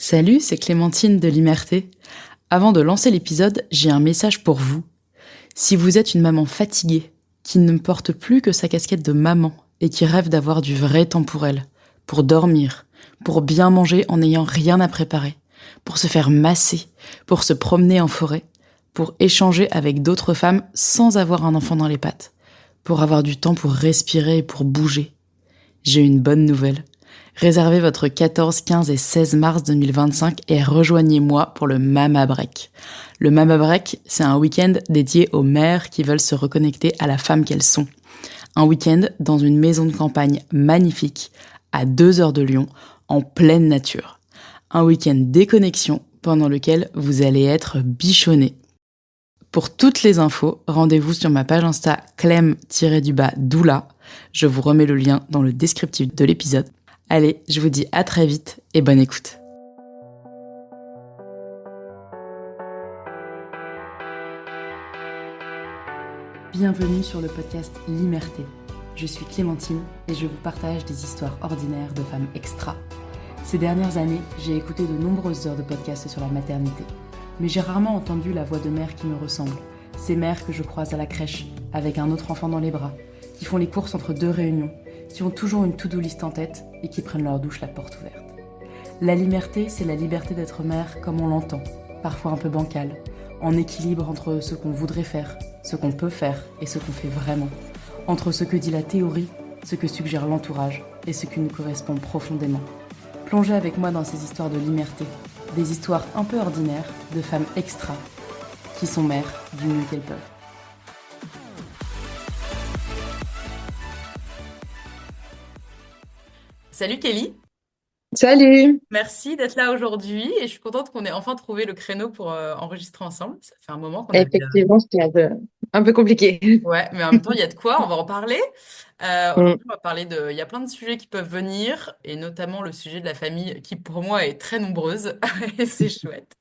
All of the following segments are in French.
Salut, c'est Clémentine de l'Imerté. Avant de lancer l'épisode, j'ai un message pour vous. Si vous êtes une maman fatiguée, qui ne porte plus que sa casquette de maman et qui rêve d'avoir du vrai temps pour elle, pour dormir, pour bien manger en n'ayant rien à préparer, pour se faire masser, pour se promener en forêt, pour échanger avec d'autres femmes sans avoir un enfant dans les pattes, pour avoir du temps pour respirer et pour bouger, j'ai une bonne nouvelle. Réservez votre 14, 15 et 16 mars 2025 et rejoignez-moi pour le Mama Break. Le Mama Break, c'est un week-end dédié aux mères qui veulent se reconnecter à la femme qu'elles sont. Un week-end dans une maison de campagne magnifique, à 2 heures de Lyon, en pleine nature. Un week-end déconnexion pendant lequel vous allez être bichonnés. Pour toutes les infos, rendez-vous sur ma page Insta clem-doula. Je vous remets le lien dans le descriptif de l'épisode. Allez, je vous dis à très vite et bonne écoute. Bienvenue sur le podcast L'Imerté. Je suis Clémentine et je vous partage des histoires ordinaires de femmes extra. Ces dernières années, j'ai écouté de nombreuses heures de podcasts sur la maternité. Mais j'ai rarement entendu la voix de mères qui me ressemblent. Ces mères que je croise à la crèche, avec un autre enfant dans les bras, qui font les courses entre 2 réunions, qui ont toujours une to-do list en tête et qui prennent leur douche la porte ouverte. La liberté, c'est la liberté d'être mère comme on l'entend, parfois un peu bancale, en équilibre entre ce qu'on voudrait faire, ce qu'on peut faire et ce qu'on fait vraiment, entre ce que dit la théorie, ce que suggère l'entourage et ce qui nous correspond profondément. Plongez avec moi dans ces histoires de liberté, des histoires un peu ordinaires de femmes extra qui sont mères du mieux qu'elles peuvent. Salut Kelly, Salut! merci d'être là aujourd'hui et je suis contente qu'on ait enfin trouvé le créneau pour enregistrer ensemble. Ça fait un moment qu'on avait... Effectivement, c'était un peu compliqué. Ouais, mais en même temps, il y a de quoi, on va en parler. Mm. Aujourd'hui, on va parler de... Il y a plein de sujets qui peuvent venir et notamment le sujet de la famille qui pour moi est très nombreuse et c'est chouette.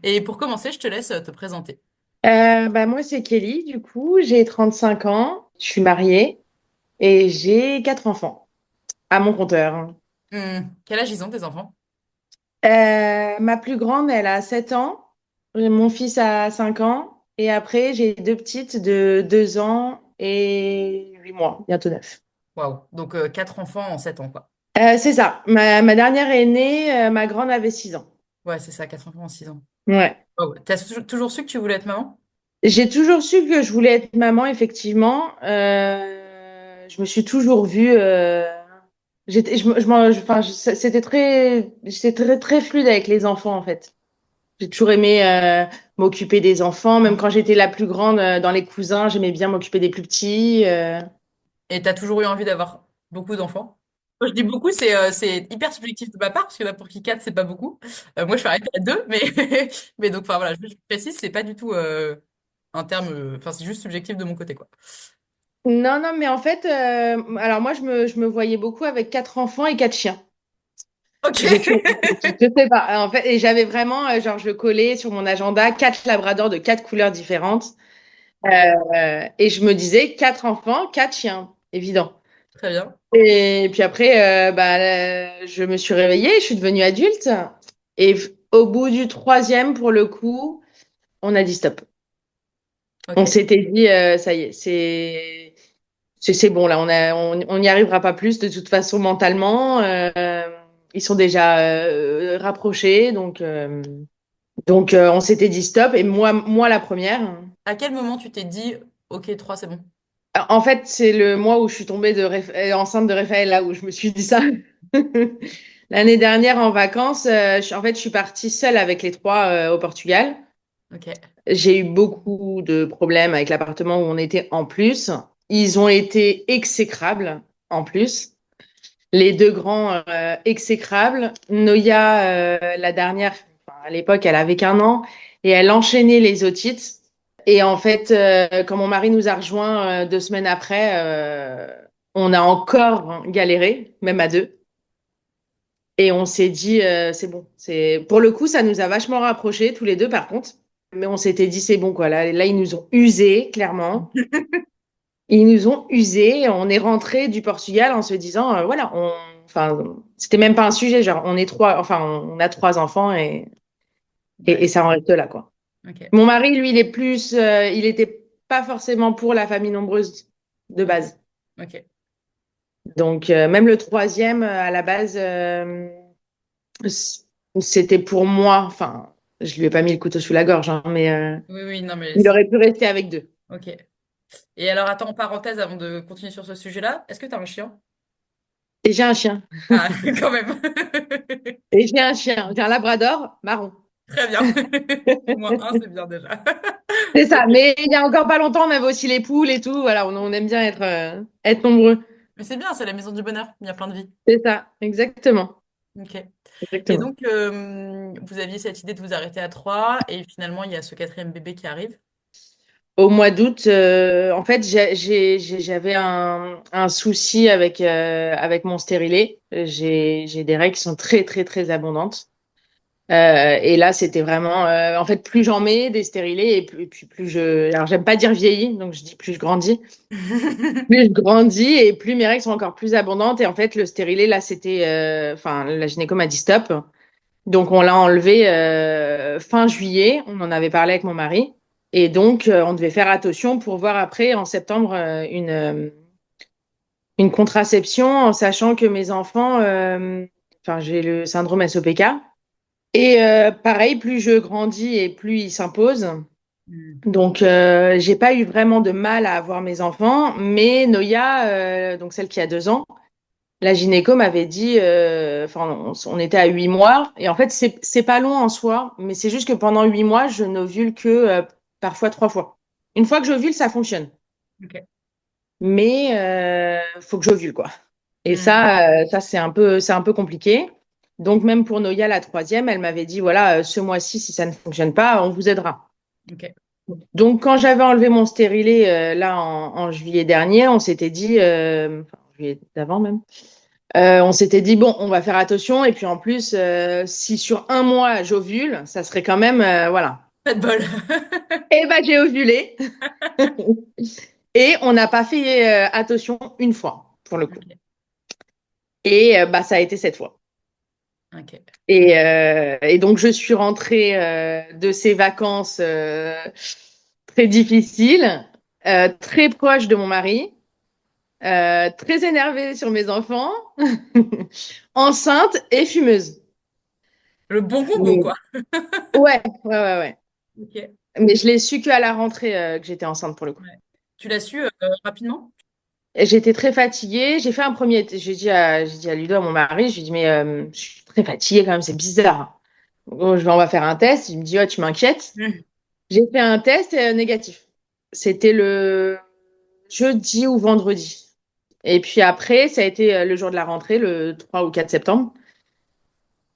Et pour commencer, je te laisse te présenter. Moi, c'est Kelly, du coup, j'ai 35 ans, je suis mariée et j'ai 4 enfants à mon compteur. Quel âge ils ont tes enfants? Ma plus grande, elle a 7 ans, mon fils a 5 ans et après, j'ai deux petites de 2 ans et 8 mois, bientôt 9. Waouh, donc 4 enfants en 7 ans quoi. C'est ça, ma dernière est née, ma grande avait 6 ans. Ouais, c'est ça, 4 enfants en 6 ans. Ouais. Waouh, t'as toujours su que tu voulais être maman? J'ai toujours su que je voulais être maman, effectivement. Je me suis toujours vue. C'était très fluide avec les enfants, en fait. J'ai toujours aimé m'occuper des enfants, même quand j'étais la plus grande dans les cousins, j'aimais bien m'occuper des plus petits. Et t'as toujours eu envie d'avoir beaucoup d'enfants? Quand je dis beaucoup, c'est hyper subjectif de ma part, parce que là, pour qui 4, c'est pas beaucoup. Moi, je suis arrêtée à 2, mais, mais donc, enfin voilà, je précise, c'est pas du tout un terme, enfin, c'est juste subjectif de mon côté, quoi. Non, non, mais en fait, alors moi, je me voyais beaucoup avec 4 enfants et 4 chiens. Ok. Je sais pas. En fait, et j'avais vraiment, genre, je collais sur mon agenda 4 labradors de 4 couleurs différentes. Et je me disais 4 enfants, 4 chiens, évident. Très bien. Et puis après, je me suis réveillée, je suis devenue adulte. Et au bout du troisième, pour le coup, on a dit stop. On Ok. s'était dit, ça y est, c'est bon là, on n'y arrivera pas plus de toute façon mentalement. Ils sont déjà rapprochés, donc on s'était dit stop. Et moi la première. À quel moment tu t'es dit, ok, 3, c'est bon? En fait, c'est le mois où je suis tombée enceinte de Raphaël, là où je me suis dit ça. L'année dernière en vacances, en fait, je suis partie seule avec les trois au Portugal. Ok. J'ai eu beaucoup de problèmes avec l'appartement où on était en plus. Ils ont été exécrables en plus. Les deux grands exécrables. Noya, la dernière, enfin, à l'époque, elle avait qu'1 an et elle enchaînait les otites. Et en fait, quand mon mari nous a rejoints 2 semaines après, on a encore galéré, même à deux. Et on s'est dit, c'est bon. Pour le coup, ça nous a vachement rapprochés, tous les deux, par contre. Mais on s'était dit, c'est bon, quoi. Là, ils nous ont usés, clairement. Ils nous ont usés. On est rentré du Portugal en se disant, voilà, enfin, C'était même pas un sujet, genre on est trois, enfin on a trois enfants et Ouais. ça en reste là, quoi. Ok. Mon mari, lui, il était pas forcément pour la famille nombreuse de Ok. base. Ok. Donc même le troisième, à la base, c- c'était pour moi. Enfin, je lui ai pas mis le couteau sous la gorge, hein, mais Oui, oui, non, mais il aurait pu rester avec deux. ok. Et alors, attends, en parenthèse, avant de continuer sur ce sujet-là, est-ce que tu as un chien? Et j'ai un chien. Ah, quand même. Et j'ai un chien. J'ai un labrador marron. Très bien. Au moins un, c'est bien déjà. C'est ça. Ok. Mais il y a encore pas longtemps, on avait aussi les poules et tout. Voilà, on aime bien être nombreux. Mais c'est bien, c'est la maison du bonheur. Il y a plein de vie. C'est ça, exactement. Ok. Et Exactement. donc, vous aviez cette idée de vous arrêter à trois, et finalement, il y a ce quatrième bébé qui arrive. Au mois d'août, en fait, j'avais un souci avec mon stérilet. J'ai des règles qui sont très, très, très abondantes. Et là, c'était vraiment, en fait, plus j'en mets des stérilés et puis plus alors j'aime pas dire vieillis, donc je dis plus je grandis. Plus je grandis et plus mes règles sont encore plus abondantes. Et en fait, le stérilet, là, enfin, la gynéco m'a dit stop. Donc, on l'a enlevé fin juillet. On en avait parlé avec mon mari. Et donc, on devait faire attention pour voir après, en septembre, une contraception, en sachant que mes enfants, enfin, j'ai le syndrome SOPK. Et pareil, plus je grandis et plus il s'impose. Hmm. Donc, j'ai pas eu vraiment de mal à avoir mes enfants. Mais Noya, donc celle qui a 2 ans, la gynéco m'avait dit, enfin, on était à 8 mois, et en fait, c'est pas long en soi, mais c'est juste que pendant 8 mois, je n'ovule que parfois 3 fois. Une fois que j'ovule, ça fonctionne, Ok. mais faut que j'ovule, quoi. Et Hmm. ça c'est un peu compliqué. Donc, même pour Noya, la troisième, elle m'avait dit, voilà, ce mois-ci, si ça ne fonctionne pas, on vous aidera. Ok. Donc, quand j'avais enlevé mon stérilet, là, en juillet dernier, on s'était dit, enfin, en juillet d'avant même, on s'était dit, bon, on va faire attention. Et puis en plus, si sur un mois j'ovule, ça serait quand même, voilà. Pas de bol. Et ben, j'ai ovulé. Et on n'a pas fait attention une fois, pour le coup. Ok. Et bah, ça a été cette fois. Ok. Et donc, je suis rentrée de ces vacances très difficiles, très proche de mon mari, très énervée sur mes enfants, enceinte et fumeuse. Le bon combo, Mais- quoi. Ouais, ouais, ouais, ouais. Ok. Mais je l'ai su qu'à la rentrée que j'étais enceinte pour le coup. Ouais. Tu l'as su rapidement? Et j'étais très fatiguée. J'ai fait un premier. J'ai dit à Ludo, à mon mari, je lui ai dit, mais je suis très fatiguée quand même, c'est bizarre. Bon, on va faire un test. Il me dit, ouais, tu m'inquiètes. Hmm. J'ai fait un test négatif. C'était le jeudi ou vendredi. Et puis après, ça a été le jour de la rentrée, le 3 ou 4 septembre.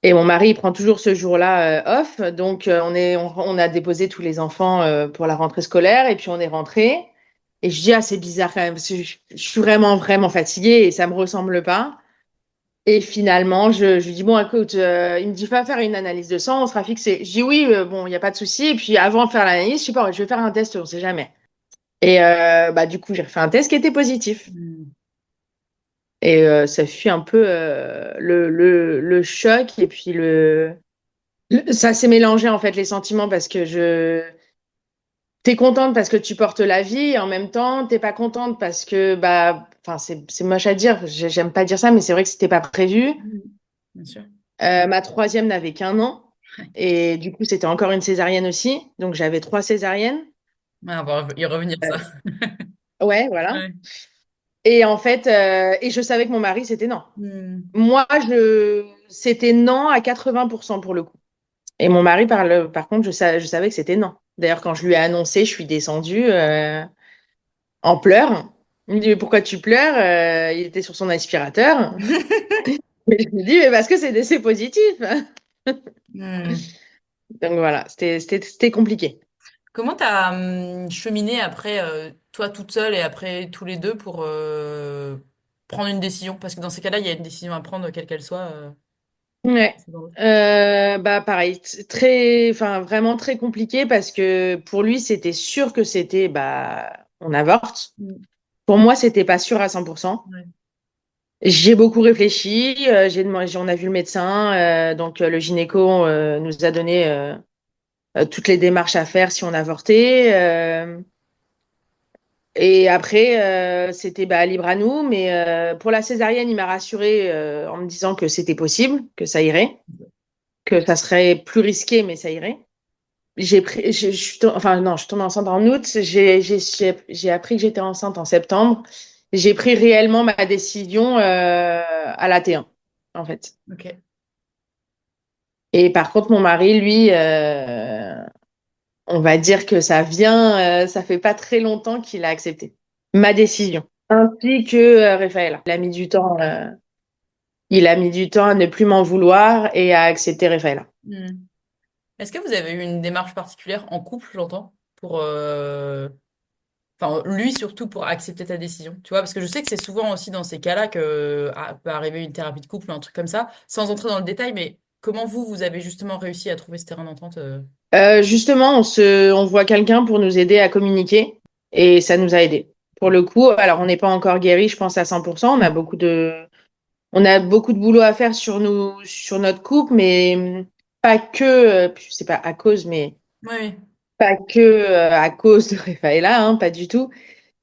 Et mon mari, il prend toujours ce jour-là off. Donc, on a déposé tous les enfants pour la rentrée scolaire. Et puis, on est rentré. Et je dis, ah, c'est bizarre quand même, parce que je suis vraiment, vraiment fatiguée et ça me ressemble pas. Et finalement, je lui dis, bon, écoute, il me dit, va faire une analyse de sang, on sera fixé. Je dis, oui, bon, il n'y a pas de souci. Et puis, avant de faire l'analyse, je sais pas, je vais faire un test, on sait jamais. Et bah, du coup, j'ai refait un test qui était positif. Hmm. Et ça fut un peu le choc. Et puis, ça s'est mélangé, en fait, les sentiments, parce que t'es contente parce que tu portes la vie, et en même temps, t'es pas contente parce que, bah, enfin, c'est moche à dire, j'aime pas dire ça, mais c'est vrai que c'était pas prévu. Hmm. Bien sûr. Ma troisième n'avait qu'1 an, et du coup, c'était encore une césarienne aussi, donc j'avais 3 césariennes. Ouais, on va y revenir, ça. Ouais, voilà. Ouais. Et en fait, et je savais que mon mari, c'était non. Hmm. Moi, c'était non à 80% pour le coup. Et mon mari, par contre, je savais que c'était non. D'ailleurs, quand je lui ai annoncé, je suis descendue en pleurs. Il me dit, mais pourquoi tu pleures? Il était sur son aspirateur. Et je lui dis, mais parce que c'est décès positif. Hmm. Donc voilà, c'était compliqué. Comment t'as cheminé après, toi toute seule et après tous les deux pour prendre une décision? Parce que dans ces cas-là, il y a une décision à prendre, quelle qu'elle soit. Ouais. C'est dans l'autre. Bah pareil, très, enfin vraiment très compliqué parce que pour lui, c'était sûr que c'était, bah, on avorte. Mm. Pour moi, c'était pas sûr à 100%. Ouais. J'ai beaucoup réfléchi. On a vu le médecin, donc le gynéco nous a donné toutes les démarches à faire si on avortait. Et après, c'était bah, libre à nous. Mais pour la césarienne, il m'a rassurée en me disant que c'était possible, que ça irait, que ça serait plus risqué, mais ça irait. Enfin non, je suis tombée enceinte en août. J'ai appris que j'étais enceinte en septembre. J'ai pris réellement ma décision à la T1, en fait. Ok. Et par contre, mon mari, lui, on va dire que ça fait pas très longtemps qu'il a accepté ma décision. Ainsi que Rafaela. Il a mis du temps à ne plus m'en vouloir et à accepter Rafaela. Hmm. Est-ce que vous avez eu une démarche particulière en couple, j'entends, pour, enfin, lui surtout pour accepter ta décision, tu vois, parce que je sais que c'est souvent aussi dans ces cas-là que peut arriver une thérapie de couple ou un truc comme ça, sans entrer dans le détail, mais comment vous avez justement réussi à trouver ce terrain d'entente Justement, on voit quelqu'un pour nous aider à communiquer et ça nous a aidés. Pour le coup, alors on n'est pas encore guéri, je pense à 100%. On a beaucoup de boulot à faire sur notre couple, mais pas que, je sais pas à cause, mais Oui, oui. pas que à cause de Rafaela, hein, pas du tout.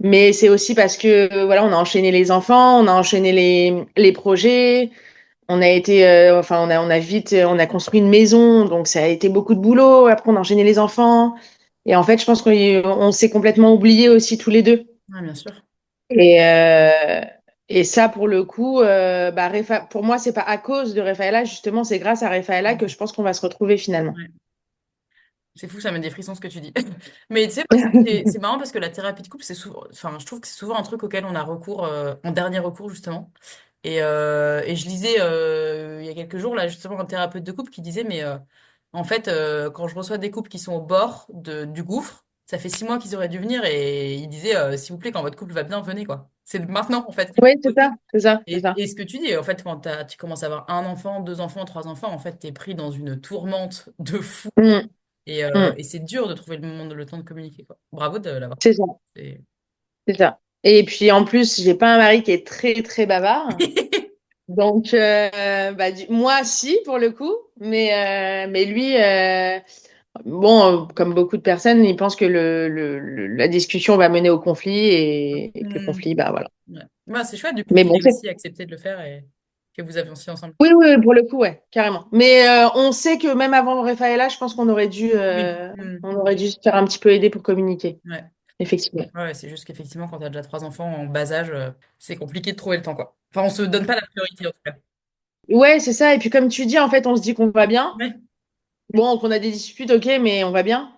Mais c'est aussi parce que voilà, on a enchaîné les enfants, on a enchaîné les projets, on a construit une maison, donc ça a été beaucoup de boulot. Après, on a enchaîné les enfants. Et en fait, je pense qu'on s'est complètement oubliés aussi tous les deux. Ouais, bien sûr. Et, ça, pour le coup, bah, pour moi, c'est pas à cause de Rafaela, justement, c'est grâce à Rafaela que je pense qu'on va se retrouver finalement. Ouais. C'est fou, ça met des frissons ce que tu dis. Mais tu sais, c'est marrant parce que la thérapie de couple, c'est souvent, enfin, je trouve que c'est souvent un truc auquel on a recours en dernier recours, justement. Et je lisais il y a quelques jours, là, justement, un thérapeute de couple qui disait, mais en fait, quand je reçois des couples qui sont au bord du gouffre, ça fait 6 mois qu'ils auraient dû venir et il disait, s'il vous plaît, quand votre couple va bien, venez, quoi. C'est maintenant, en fait, qu'il faut Oui, c'est ça, bosser. c'est ça, c'est ça. Et ce que tu dis, en fait, quand tu commences à avoir un enfant, deux enfants, trois enfants, en fait, t'es pris dans une tourmente de fou. Mm, mm, Et c'est dur de trouver le temps de communiquer, quoi. Bravo de l'avoir c'est trouvé. ça, C'est- c'est ça. Et puis en plus, j'ai pas un mari qui est très, très bavard. Donc, bah, moi, si, pour le coup, mais lui, bon, comme beaucoup de personnes, il pense que la discussion va mener au conflit et que le Hmm. conflit, bah voilà. Ouais. Ouais, c'est chouette, du coup, Mais qu'il bon, ait aussi accepté de le faire et que vous avez aussi ensemble. oui, oui, pour le coup, ouais, carrément. Mais on sait que même avant Rafaela, je pense Oui. Hmm. on aurait dû se faire un petit peu aider pour communiquer, Ouais. effectivement. Ouais, c'est juste qu'effectivement, quand tu as déjà trois enfants en bas âge, c'est compliqué de trouver le temps, quoi. Enfin, on se donne pas la priorité, en tout cas. Ouais, c'est ça. Et puis, comme tu dis, en fait, on se dit qu'on va bien. Ouais. Bon, qu'on a des disputes, ok, mais on va bien.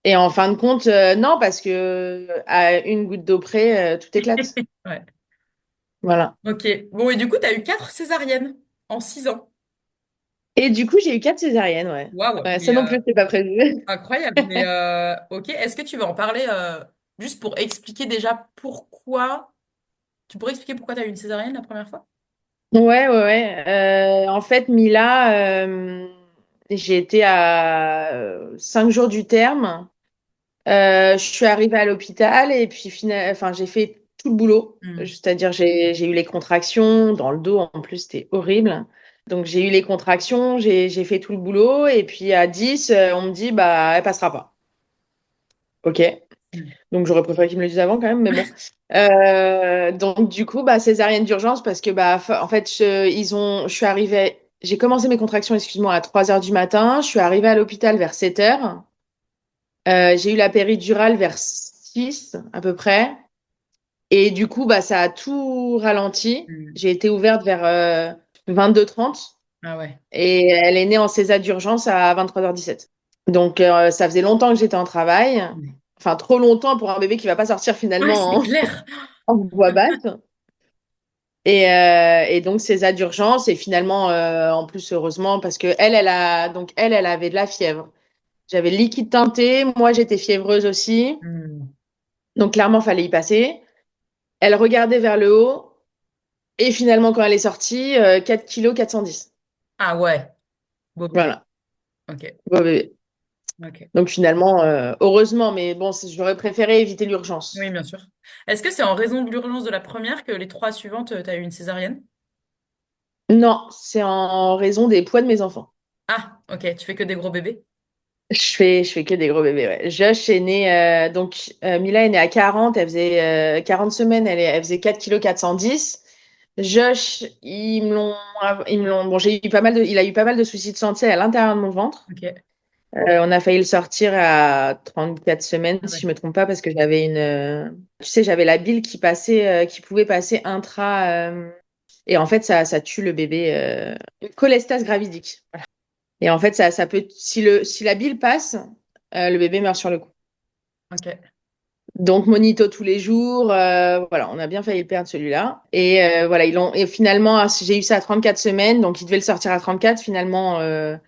Et en fin de compte, non, parce que à une goutte d'eau près, tout éclate. Ouais. Voilà. Ok. Bon, et du coup, tu as eu 4 césariennes en 6 ans. Et du coup, j'ai eu 4 césariennes, ouais. Waouh, Ouais, ça mais non plus, c'est pas prévu. incroyable. Mais ok, est-ce que tu veux en parler juste pour expliquer déjà pourquoi. Tu pourrais expliquer pourquoi tu as eu une césarienne la première fois? Ouais, ouais, ouais. En fait, Mila, j'ai été à 5 jours du terme. Je suis arrivée à l'hôpital et puis enfin, j'ai fait tout le boulot. Hmm. C'est-à-dire, j'ai eu les contractions dans le dos, en plus, c'était horrible. Donc, j'ai eu les contractions, j'ai fait tout le boulot. Et puis, à 10 on me dit, bah, elle passera pas. OK. Hmm. Donc, j'aurais préféré qu'ils me le disent avant quand même, mais bon. Donc, du coup, bah, césarienne d'urgence parce que, bah, en fait, je suis arrivée, j'ai commencé mes contractions, excuse-moi, à 3 heures du matin. Je suis arrivée à l'hôpital vers 7 heures. J'ai eu la péridurale vers 6 à peu près. Et du coup, bah, ça a tout ralenti. Hmm. J'ai été ouverte vers 22h30 Ah ouais. et elle est née en césar d'urgence à 23h17. Donc, ça faisait longtemps que j'étais en travail. Ouais, Enfin, trop longtemps pour un bébé qui va pas sortir ouais, c'est finalement clair. en voie basse. Et donc, césar d'urgence. Et finalement, en plus, heureusement, parce que elle avait de la fièvre. J'avais le liquide teinté. Moi, j'étais fiévreuse aussi. Hmm. Donc, clairement, fallait y passer. Elle regardait vers le haut. Et finalement, quand elle est sortie, 4 kg 410. Ah ouais. Beau bébé. Voilà, Ok. beau bébé. Ok. Donc finalement, heureusement, mais bon, j'aurais préféré éviter l'urgence. Oui, bien sûr. Est-ce que c'est en raison de l'urgence de la première que les trois suivantes, tu as eu une césarienne? Non, c'est en raison des poids de mes enfants. Ah, ok, tu fais que des gros bébés? Je fais que des gros bébés, ouais. Josh est né, Mila est née à 40, elle faisait 40 semaines, elle faisait 4 kg 410. Josh, bon, il a eu pas mal de soucis de santé à l'intérieur de mon ventre. Ok. On a failli le sortir à 34 semaines, Ah si ouais. je me trompe pas, parce que tu sais, j'avais la bile qui passait, qui pouvait passer et en fait, ça tue le bébé, cholestase gravidique. Et en fait, ça peut, si la bile passe, le bébé meurt sur le coup. Ok. Donc, monito tous les jours, voilà, on a bien failli le perdre celui-là. Et voilà, et finalement, j'ai eu ça à 34 semaines, donc il devait le sortir à 34. Finalement, on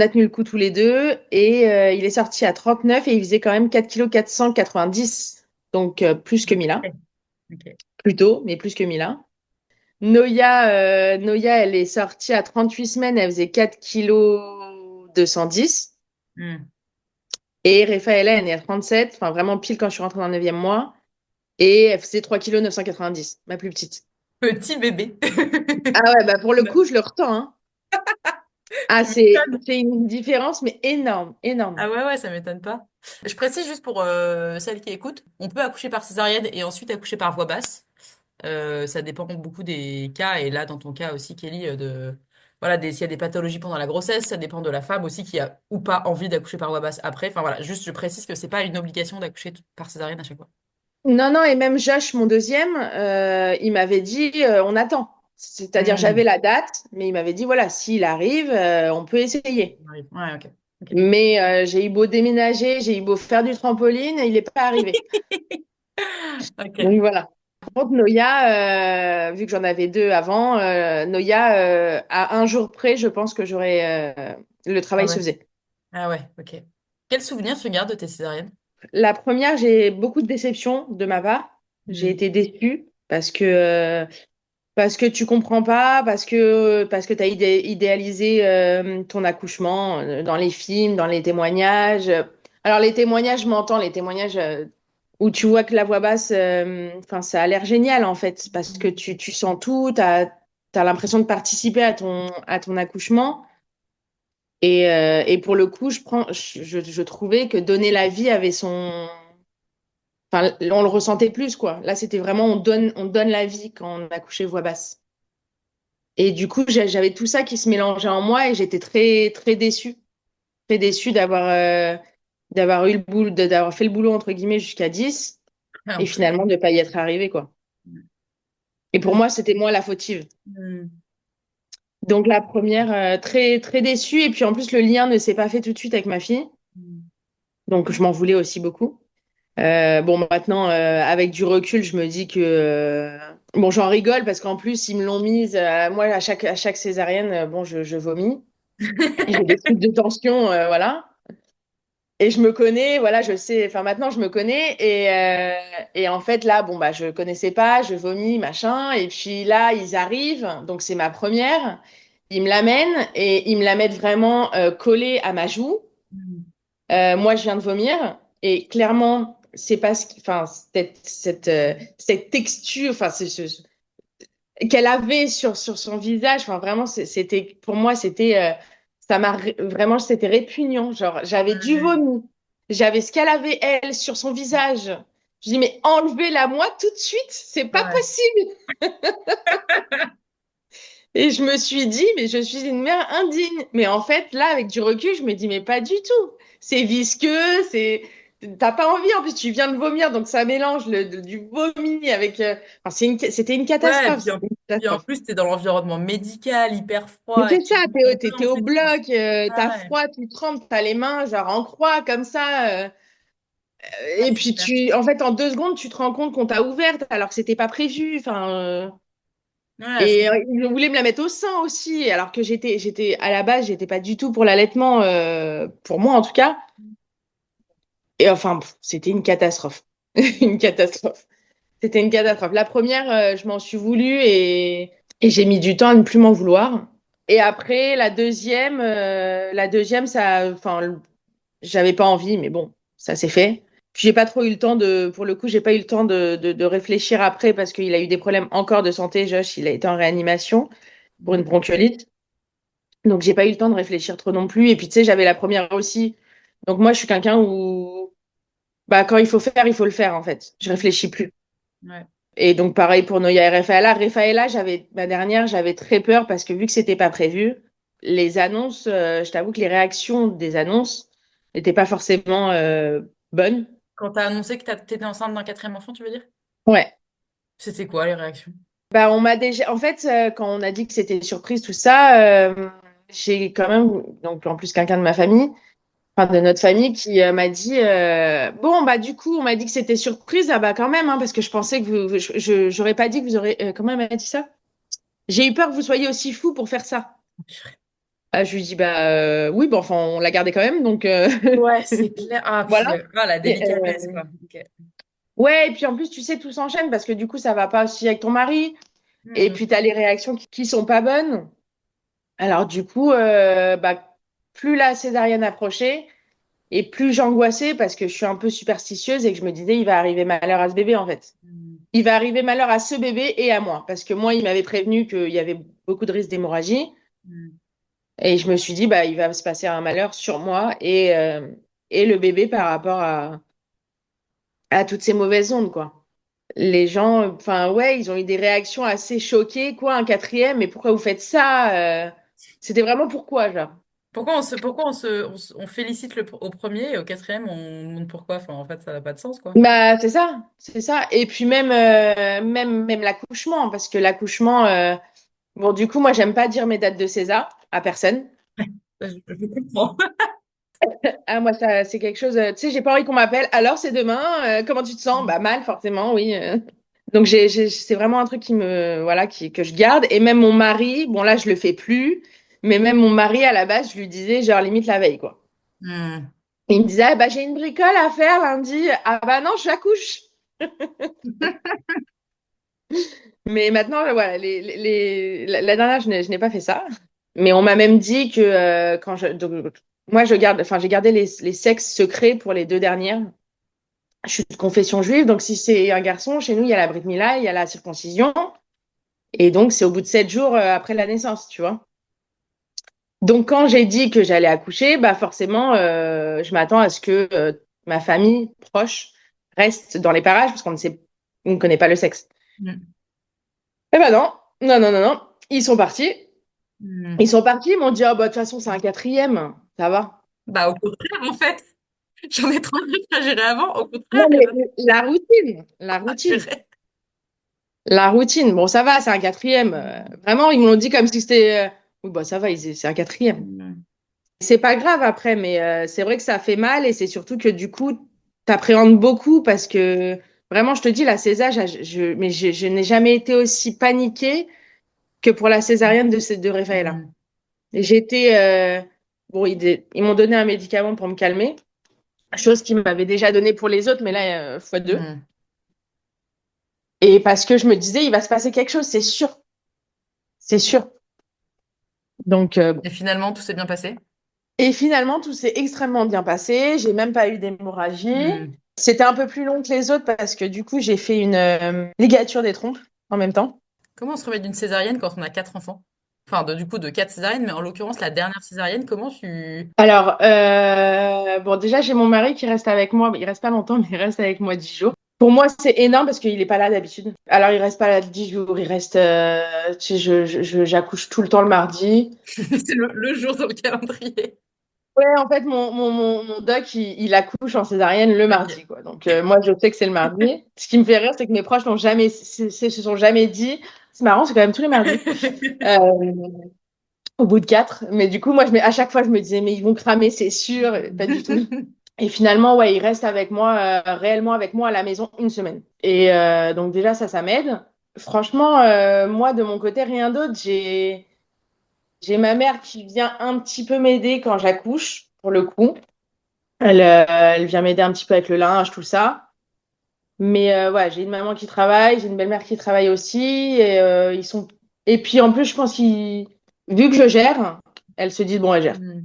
a tenu le coup tous les deux et il est sorti à 39 et il faisait quand même 4 kg 490. Donc, plus que Mila. Ok. Ok. Plutôt, mais plus que Mila. Noya, elle est sortie à 38 semaines, elle faisait 4 kg 210. Hmm. Et Rafaela, elle est née à 37, enfin vraiment pile quand je suis rentrée dans le 9e mois. Et elle faisait 3 kg 990, ma plus petite. Petit bébé. Ah ouais, bah pour le coup, je le ressens, hein. Ah, Tu c'est m'étonnes. c'est une différence, mais énorme, énorme. Ah ouais, ouais, ça m'étonne pas. Je précise juste pour celles qui écoutent, on peut accoucher par césarienne et ensuite accoucher par voie basse. Ça dépend beaucoup des cas et là, dans ton cas aussi, Kelly, voilà, s'il y a des pathologies pendant la grossesse, ça dépend de la femme aussi qui a ou pas envie d'accoucher par voie basse après. Enfin voilà, juste je précise que c'est pas une obligation d'accoucher par césarienne à chaque fois. Non, non, et même Josh, mon deuxième, il m'avait dit, on attend. C'est-à-dire, j'avais Hmm. la date, mais il m'avait dit, voilà, s'il arrive, on peut essayer. Ouais, ok. Ok. Mais j'ai eu beau déménager, j'ai eu beau faire du trampoline, il n'est pas arrivé. Ok. Donc voilà. Par contre, Noya, vu que j'en avais deux avant, Noya, à un jour près, je pense que le Ah travail ouais. se faisait. Ah ouais, ok. Quel souvenir tu gardes de tes césariennes? La première, j'ai beaucoup de déception de ma part. J'ai Hmm. été déçue parce que tu comprends pas, parce que tu as idéalisé ton accouchement dans les films, dans les témoignages. Alors les témoignages, je m'entends, les témoignages où tu vois que la voix basse, enfin ça a l'air génial en fait, parce que tu sens tout, tu as l'impression de participer à ton accouchement. Et pour le coup, je trouvais que donner la vie avait son... Enfin, on le ressentait plus, quoi. Là, c'était vraiment, on donne la vie quand on accouchait voix basse. Et du coup, j'avais tout ça qui se mélangeait en moi et j'étais très, très déçue. Très déçue d'avoir eu le boulot, d'avoir fait le boulot, entre guillemets, jusqu'à 10 Ouais, en et plus. finalement de ne pas y être arrivé, quoi. Et pour Hmm. moi, c'était moi la fautive. Hmm. Donc la première, très, très déçue. Et puis en plus, le lien ne s'est pas fait tout de suite avec ma fille. Hmm. Donc je m'en voulais aussi beaucoup. Bon, maintenant, avec du recul, je me dis que... bon, j'en rigole parce qu'en plus, ils me l'ont mise... moi, à chaque césarienne, bon, je vomis. J'ai des trucs de tension, voilà. Et je me connais, voilà, je sais, enfin maintenant je me connais et en fait là, bon bah je connaissais pas, je vomis, machin, et puis là ils arrivent, donc c'est ma première, ils me l'amènent et ils me la mettent vraiment collée à ma joue. Hmm. Moi je viens de vomir et clairement c'est pas enfin cette texture, enfin qu'elle avait sur son visage, enfin vraiment c'était pour moi c'était vraiment c'était répugnant, genre j'avais du Ouais. vomi, j'avais ce qu'elle avait elle sur son visage. Je dis mais enlevez-la moi tout de suite, c'est pas Ouais. possible. Et je me suis dit mais je suis une mère indigne. Mais en fait là avec du recul, je me dis mais pas du tout. C'est visqueux, t'as pas envie en plus tu viens de vomir donc ça mélange du vomi avec enfin, c'était une Ouais, catastrophe, c'était une puis en catastrophe. plus, t'es dans l'environnement médical, hyper Mais froid, et c'est tu ça, te dis, t'es en au fait, je pense. bloc, Ah t'as ouais, froid, tu trembles, t'as les mains genre en croix comme ça. ouais, Et c'est puis clair. en fait, en 2 secondes, tu te rends compte qu'on t'a ouverte alors que c'était pas prévu. Enfin, Ouais, je et comprends. ils voulaient me la mettre au sein aussi, alors que à la base, j'étais pas du tout pour l'allaitement, pour moi en tout cas. Et enfin, c'était une catastrophe, une catastrophe. C'était une catastrophe. La première, je m'en suis voulu et j'ai mis du temps à ne plus m'en vouloir. Et après, la deuxième, j'avais pas envie, mais bon, ça s'est fait. Puis j'ai pas trop eu le temps pour le coup, j'ai pas eu le temps de réfléchir après parce qu'il a eu des problèmes encore de santé. Josh, il a été en réanimation pour une bronchiolite. Donc j'ai pas eu le temps de réfléchir trop non plus. Et puis tu sais, j'avais la première aussi. Donc moi, je suis quelqu'un où, bah, quand il faut faire, il faut le faire en fait. Je réfléchis plus. Ouais. Et donc pareil pour Noya et Rafaela. Rafaela, ma dernière, j'avais très peur parce que vu que c'était pas prévu, les annonces, je t'avoue que les réactions des annonces n'étaient pas forcément bonnes. Quand t'as annoncé que t'étais enceinte d'un quatrième enfant, tu veux dire? Ouais. C'était quoi les réactions? Bah, on m'a déjà, en fait, quand on a dit que c'était une surprise, tout ça, j'ai quand même, donc en plus quelqu'un de ma famille, enfin de notre famille, qui m'a dit, bon, bah du coup, on m'a dit que c'était surprise, ah bah quand même, hein, parce que je pensais que j'aurais pas dit que vous aurez, comment elle m'a dit ça? J'ai eu peur que vous soyez aussi fou pour faire ça. Ah, je lui dis, bah oui, bon, enfin, on l'a gardé quand même, donc Ouais, c'est clair. Ah, puis voilà. la Et, délicatesse, quoi. Ok. ouais, et puis en plus, tu sais, tout s'enchaîne parce que du coup, ça va pas aussi avec ton mari. Et Bien puis, sûr. tu as les réactions qui sont pas bonnes. Alors, du coup, bah, plus la césarienne approchait et plus j'angoissais parce que je suis un peu superstitieuse et que je me disais, il va arriver malheur à ce bébé, en fait. Mm. Il va arriver malheur à ce bébé et à moi. Parce que moi, il m'avait prévenu qu'il y avait beaucoup de risques d'hémorragie. Mm. Et je me suis dit, bah, il va se passer un malheur sur moi et le bébé par rapport à toutes ces mauvaises ondes, quoi. Les gens, enfin, ouais, ils ont eu des réactions assez choquées, quoi, un quatrième, mais pourquoi vous faites ça? C'était vraiment pourquoi, genre. On félicite au premier et au quatrième, on demande pourquoi. Enfin, en fait, ça n'a pas de sens, quoi. Bah, c'est ça, c'est ça. Et puis même l'accouchement, parce que l'accouchement, bon, du coup, moi, j'aime pas dire mes dates de César à personne. Je comprends. Ah, moi, ça, c'est quelque chose, tu sais, j'ai pas envie qu'on m'appelle. Alors, c'est demain, comment tu te sens? Bah, mal, forcément, oui. Donc, c'est vraiment un truc voilà, que je garde. Et même mon mari, bon, là, je le fais plus, mais même mon mari, à la base, je lui disais, genre, limite la veille, quoi. Mm. Il me disait, ah, bah, j'ai une bricole à faire lundi. Ah, bah, non, j'accouche. Mais maintenant, voilà, la dernière, je n'ai pas fait ça. Mais on m'a même dit que donc, moi, enfin, j'ai gardé les sexes secrets pour les deux dernières. Je suis de confession juive, donc si c'est un garçon, chez nous, il y a la brit mila, il y a la circoncision. Et donc, c'est au bout de 7 jours après la naissance, tu vois. Donc, quand j'ai dit que j'allais accoucher, bah forcément, je m'attends à ce que ma famille proche reste dans les parages, parce on ne connaît pas le sexe. Mm. Eh ben non, non, non, non, non. Ils sont partis. Ils Mm. sont partis, ils m'ont dit, oh, bah, de toute façon, c'est un quatrième, ça va. Bah, au contraire, en fait. J'en ai 39 à gérer avant. Au Non, contraire, mais la routine, la ah, routine. purée. La routine, bon, ça va, c'est un quatrième. Vraiment, ils m'ont dit comme si c'était. Oui, bah, ça va, c'est un quatrième. Mm. C'est pas grave après, mais c'est vrai que ça fait mal et c'est surtout que du coup, t'appréhendes beaucoup parce que vraiment, je te dis, la césar, mais je n'ai jamais été aussi paniquée que pour la césarienne de Rafaela. Mm. Et j'étais. Bon, ils m'ont donné un médicament pour me calmer, chose qu'ils m'avaient déjà donné pour les autres, mais là, fois deux. Mm. Et parce que je me disais, il va se passer quelque chose, c'est sûr. C'est sûr. Donc, bon. Et finalement, tout s'est bien passé. Et finalement, tout s'est extrêmement bien passé. J'ai même pas eu d'hémorragie. Mm. C'était un peu plus long que les autres parce que du coup, j'ai fait une ligature des trompes en même temps. Comment on se remet d'une césarienne quand on a quatre enfants? Enfin, du coup, de quatre césariennes, mais en l'occurrence, la dernière césarienne, comment tu... Alors, bon, déjà, j'ai mon mari qui reste avec moi. Il reste pas longtemps, mais il reste avec moi 10 jours. Pour moi, c'est énorme parce qu'il est pas là d'habitude. Alors, il reste pas là 10 jours. Il reste, tu sais, j'accouche tout le temps le mardi. C'est le jour dans le calendrier. Ouais, en fait, mon doc, il accouche en césarienne le Ok. mardi, quoi. Donc, moi, je sais que c'est le mardi. Ce qui me fait rire, c'est que mes proches se sont jamais dit. C'est marrant, c'est quand même tous les mardis. Euh, au bout de 4. Mais du coup, moi, à chaque fois, je me disais, mais ils vont cramer, c'est sûr. Pas du tout. Et finalement, ouais, il reste avec moi, réellement avec moi à la maison une semaine. Et donc, déjà, ça m'aide. Franchement, moi, de mon côté, rien d'autre. J'ai ma mère qui vient un petit peu m'aider quand j'accouche, pour le coup. Elle vient m'aider un petit peu avec le linge, tout ça. Mais ouais, j'ai une maman qui travaille, j'ai une belle-mère qui travaille aussi. Et, ils sont... et puis en plus, je pense qu'ils vu que je gère, elles se disent, bon, elle gère. Hmm.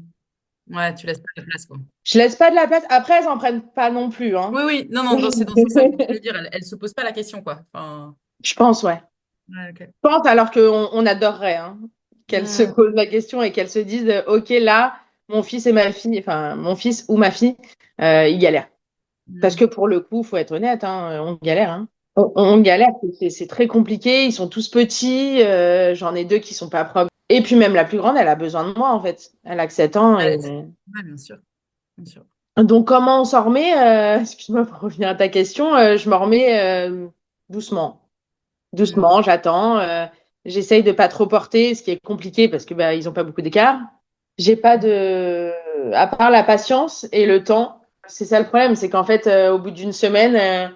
Ouais, tu laisses pas la place, quoi. Je laisse pas de la place. Après, elles en prennent pas non plus, hein. Oui, oui, non, non, c'est dans ce sens-là que je voulais dire. Elle se pose pas la question, quoi. Enfin, Je pense, ouais. ouais, ok. Je pense alors qu'on adorerait hein, qu'elles se Hmm. posent la question et qu'elles se disent, OK, là, mon fils et ma fille, enfin, mon fils ou ma fille, ils galèrent. Parce Hmm. que pour le coup, faut être honnête, hein, on galère. Hein. On galère, c'est très compliqué. Ils sont tous petits. J'en ai deux qui sont pas propres. Et puis même la plus grande, elle a besoin de moi en fait. Elle a que 7 ans. Et... Ouais, bien sûr, bien sûr. Donc comment on s'en remet excuse-moi pour revenir à ta question, je m'en remets doucement. Hmm. Doucement, j'attends. J'essaye de pas trop porter, ce qui est compliqué parce que bah, ils ont pas beaucoup d'écart. J'ai pas de, à part la patience et le temps. C'est ça le problème, c'est qu'en fait, au bout d'une semaine,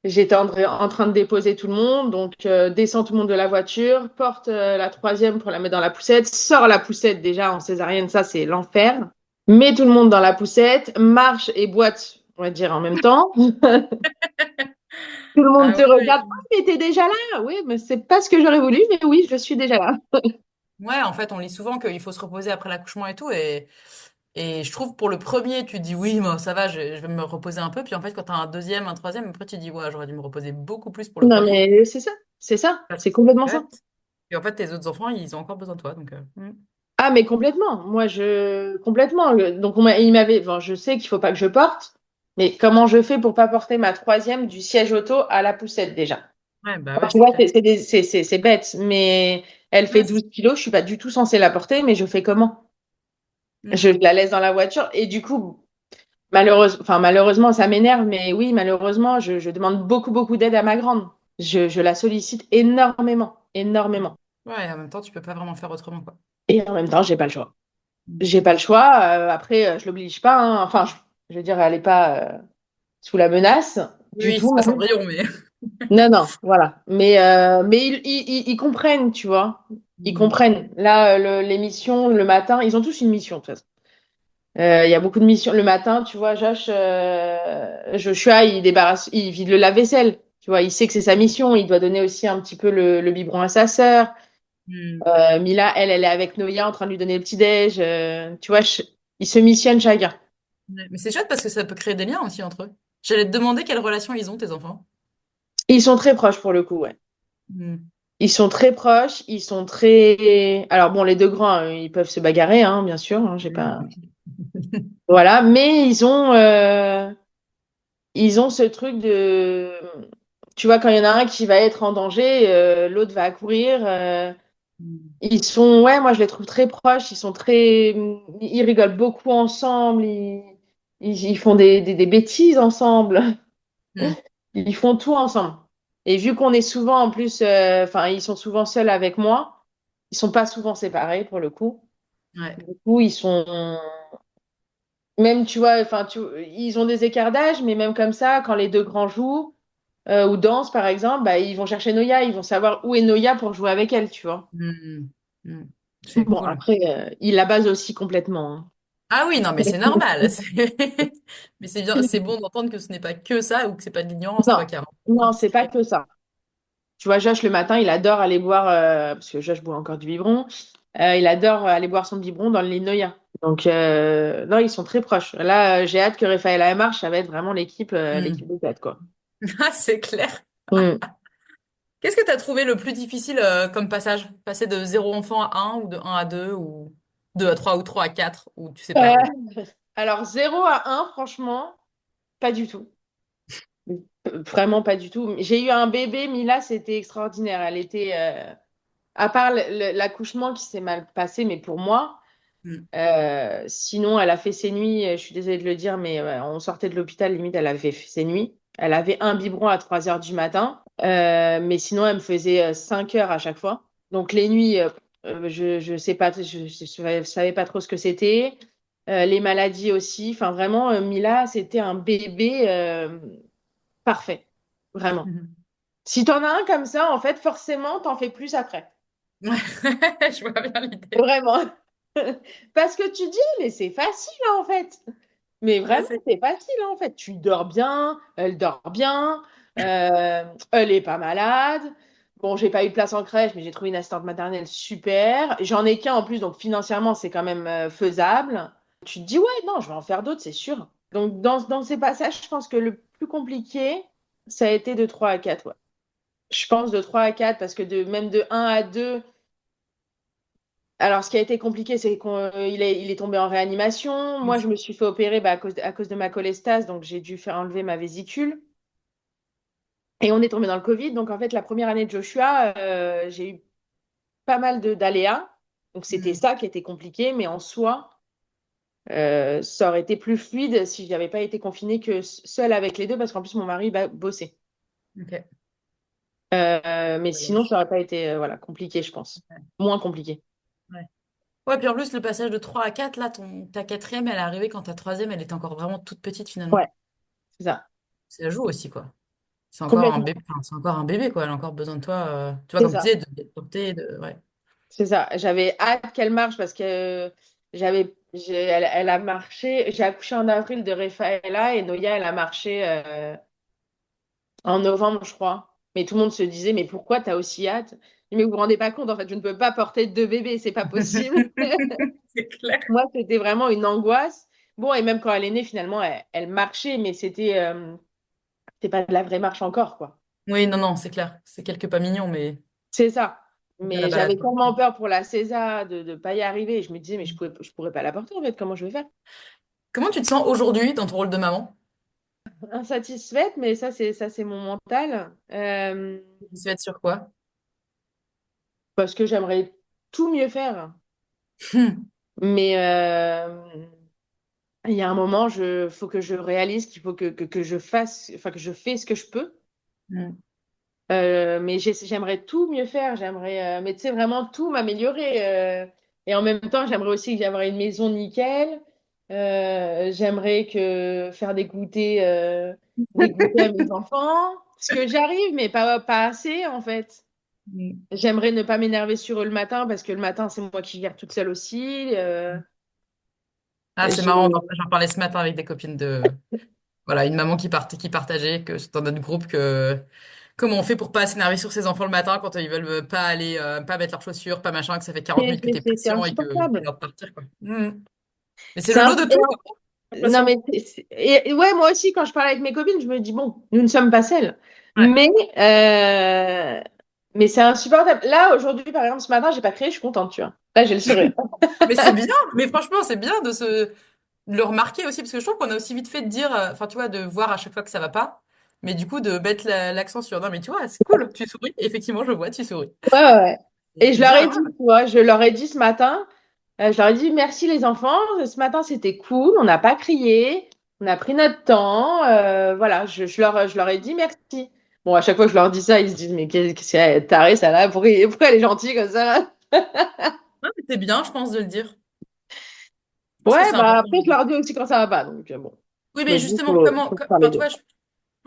j'étais en train de déposer tout le monde, donc descends tout le monde de la voiture, porte la troisième pour la mettre dans la poussette, sors la poussette déjà en césarienne, ça c'est l'enfer. Mets tout le monde dans la poussette, marche et boite, on va dire en même temps. Tout le monde Ah te ouais, regarde. Ah, mais t'es déjà là. Oui, mais c'est pas ce que j'aurais voulu, mais oui, je suis déjà là. ouais, en fait, on lit souvent qu'il faut se reposer après l'accouchement et tout. Et je trouve pour le premier, tu te dis oui, moi, ça va, je vais me reposer un peu. Puis en fait, quand tu as un deuxième, un troisième, après, tu te dis ouais, j'aurais dû me reposer beaucoup plus pour le Non, premier. mais c'est ça, Parce c'est complètement que, ça. et en fait, tes autres enfants, ils ont encore besoin de toi. Donc, Ah, mais complètement. Moi, complètement. Donc, il m'avait, bon, je sais qu'il faut pas que je porte, mais comment je fais pour pas porter ma troisième du siège auto à la poussette déjà? ouais, bah ouais, Tu c'est vois, clair. c'est bête, mais elle fait Ouais, 12 kilos, je suis pas du tout censée la porter, mais je fais comment? mm. Je la laisse dans la voiture et du coup, malheureusement, ça m'énerve, mais oui, malheureusement, je demande beaucoup, beaucoup d'aide à ma grande. Je la sollicite énormément, énormément. Ouais, et en même temps, tu peux pas vraiment faire autrement, quoi. Et en même temps, j'ai pas le choix. Mm. J'ai pas le choix. Après, je l'oblige pas. Hein. Enfin, je veux dire, elle est pas sous la menace du Oui, tout. c'est pas Même. Cendrillon, mais. Non, non, voilà. Mais ils comprennent, tu vois. Ils Mm. comprennent. Là, l'émission, le matin, ils ont tous une mission, de toute façon. Il y a beaucoup de missions. Le matin, tu vois, Joshua, il débarrasse, il vide le lave-vaisselle. Tu vois, il sait que c'est sa mission. Il doit donner aussi un petit peu le biberon à sa sœur. Mm. Mila, elle est avec Noya en train de lui donner le petit-déj. Tu vois, ils se missionnent chacun. Ouais. Mais c'est chouette parce que ça peut créer des liens aussi entre eux. J'allais te demander quelle relation ils ont, tes enfants. Ils sont très proches pour le coup, ouais. Mm. Ils sont très proches, ils sont très. Alors bon, les deux grands, ils peuvent se bagarrer, hein, bien sûr. Hein, j'ai pas. Voilà, mais ils ont ce truc de. Tu vois, quand il y en a un qui va être en danger, l'autre va courir. Mm. Ils sont, ouais, moi je les trouve très proches. Ils sont très, ils rigolent beaucoup ensemble. Ils font des bêtises ensemble. Mm. Ils font tout ensemble. Et vu qu'on est souvent en plus, enfin, ils sont souvent seuls avec moi. Ils sont pas souvent séparés pour le coup. Ouais. Du coup, ils sont même, tu vois, enfin, ils ont des écarts d'âge, mais même comme ça, quand les deux grands jouent ou dansent par exemple, bah, ils vont chercher Noya. Ils vont savoir où est Noya pour jouer avec elle, tu vois. Mm. Mm. C'est Bon, cool. après, ils la basent aussi complètement. Hein. Ah oui, non, mais c'est normal. Mais c'est bien, c'est bon d'entendre que ce n'est pas que ça ou que c'est pas de l'ignorance, Non, quoi, car non, c'est pas indiscret. que ça. Tu vois, Josh, le matin, il adore aller boire, parce que Josh boit encore du biberon, il adore aller boire son biberon dans le lit de Noya. Donc, non, ils sont très proches. Là, j'ai hâte que Rafaela et marche, ça va être vraiment l'équipe Mm. de tête, quoi. Ah, c'est clair. Mm. Qu'est-ce que tu as trouvé le plus difficile comme passage? Passer de zéro enfant à un ou de un à 2 ou 2 à 3 ou 3 à 4 ou tu sais Euh, pas. alors, 0 à 1, franchement, pas du tout. Vraiment pas du tout. J'ai eu un bébé, Mila, c'était extraordinaire. Elle était, à part l'accouchement qui s'est mal passé, mais pour moi, Mm. sinon, elle a fait ses nuits, je suis désolée de le dire, mais on sortait de l'hôpital, limite, elle avait fait ses nuits. Elle avait un biberon à 3 heures du matin, mais sinon, elle me faisait 5 heures à chaque fois. Donc, les nuits, je sais pas, je savais pas trop ce que c'était. Les maladies aussi. Enfin, vraiment, Mila, c'était un bébé parfait. Vraiment. Mhm. Si t'en as un comme ça, en fait, forcément, t'en fais plus après. Ouais, je vois bien l'idée. Vraiment. Parce que tu dis, mais c'est facile, hein, en fait. Mais Ouais, vraiment, c'est facile, hein, en fait. Tu dors bien, elle dort bien, elle est pas malade. Bon, j'ai pas eu de place en crèche, mais j'ai trouvé une assistante maternelle super. J'en ai qu'un en plus, donc financièrement, c'est quand même faisable. Tu te dis, ouais, non, je vais en faire d'autres, c'est sûr. Donc, dans ces passages, je pense que le plus compliqué, ça a été de 3 à 4. Ouais. Je pense de 3 à 4 parce que même de 1 à 2. Alors, ce qui a été compliqué, c'est qu'il est tombé en réanimation. Moi, je me suis fait opérer bah, à cause de ma cholestase, donc j'ai dû faire enlever ma vésicule. Et on est tombé dans le Covid. Donc, en fait, la première année de Joshua, j'ai eu pas mal d'aléas. Donc, c'était Mm. ça qui était compliqué. Mais en soi, ça aurait été plus fluide si je n'avais pas été confinée que seule avec les deux, parce qu'en plus, mon mari bossait. Ok. Mais sinon, ça aurait pas été voilà, compliqué, je pense. Moins compliqué. Ouais. Ouais, puis en plus, le passage de 3 à 4 là, ta quatrième, elle est arrivée quand ta troisième, elle était encore vraiment toute petite Ouais, finalement. c'est ça. Ça joue aussi, quoi. C'est encore un Complètement. bébé, enfin, c'est encore un bébé, quoi. Elle a encore besoin de toi. Tu vois, C'est comme tu ça. disais, de porter, ouais. C'est ça. J'avais hâte qu'elle marche parce que elle a marché. J'ai accouché en avril de Rafaela et Noya, elle a marché en novembre, je crois. Mais tout le monde se disait, mais pourquoi t'as aussi hâte? Je dis, mais vous vous rendez pas compte, en fait, je ne peux pas porter deux bébés, c'est pas possible. C'est clair. Moi, c'était vraiment une angoisse. Bon, et même quand elle est née, finalement, elle marchait, mais c'était pas de la vraie marche encore, quoi. Oui, non, non, c'est clair. C'est quelques pas mignons, mais C'est ça. c'est pas la Mais balade, j'avais quoi. tellement peur pour la César de ne pas y arriver. Je me disais, mais je pourrais pas la porter, en fait, comment je vais faire? Comment tu te sens aujourd'hui dans ton rôle de maman? Insatisfaite, mais ça c'est mon mental. Tu vas être sur quoi? Parce que j'aimerais tout mieux faire. Hmm. Mais il y a un moment, faut que je réalise qu'il faut que je fasse, enfin que je fais ce que je peux. Hmm. Mais j'aimerais tout mieux faire. Mais tu sais, vraiment tout m'améliorer. Et en même temps, j'aimerais aussi avoir une maison nickel. J'aimerais que faire des goûters à mes enfants. Parce que j'arrive, mais pas assez, en fait. Hmm. J'aimerais ne pas m'énerver sur eux le matin parce que le matin, c'est moi qui gère toute seule aussi. Ah, c'est Je... marrant, j'en parlais ce matin avec des copines voilà, une maman qui partageait que c'est dans notre groupe que comment on fait pour pas s'énerver sur ses enfants le matin quand ils veulent pas aller, pas mettre leurs chaussures, pas machin, que ça fait 40 minutes que t'es C'est patient et que c'est insupportable. l'heure de partir, quoi. Mais c'est C'est le lot un... de tout, quoi, j'ai Non, l'impression. mais et ouais, moi aussi, quand je parle avec mes copines, je me dis, bon, nous ne sommes pas seules. Ouais. Mais, euh, mais c'est insupportable. Là, aujourd'hui, par exemple, ce matin, j'ai pas crié, je suis contente, tu vois. Là, j'ai le sourire. Mais c'est bien, mais franchement, c'est bien de le remarquer aussi, parce que je trouve qu'on a aussi vite fait de dire, enfin, tu vois, de voir à chaque fois que ça va pas, mais du coup, de mettre l'accent sur, non, mais tu vois, c'est cool, tu souris, effectivement, je vois, tu souris. Ouais, ouais, ouais. Et je C'est leur bien, ai ouais. dit, tu vois, je leur ai dit ce matin, je leur ai dit, merci les enfants, ce matin, c'était cool, on n'a pas crié, on a pris notre temps, voilà, je leur ai dit merci. Bon, à chaque fois que je leur dis ça, ils se disent, mais qu'est-ce qu'elle est tarée, ça là, pourquoi elle est gentille comme ça? Ouais, mais c'est bien, je pense, de le dire. Je pense que Ouais, c'est bah important de après, le je dire. leur dis aussi quand ça va pas. Donc, bon, Oui, je me mais dis, justement, faut faire les enfin, tu deux. vois,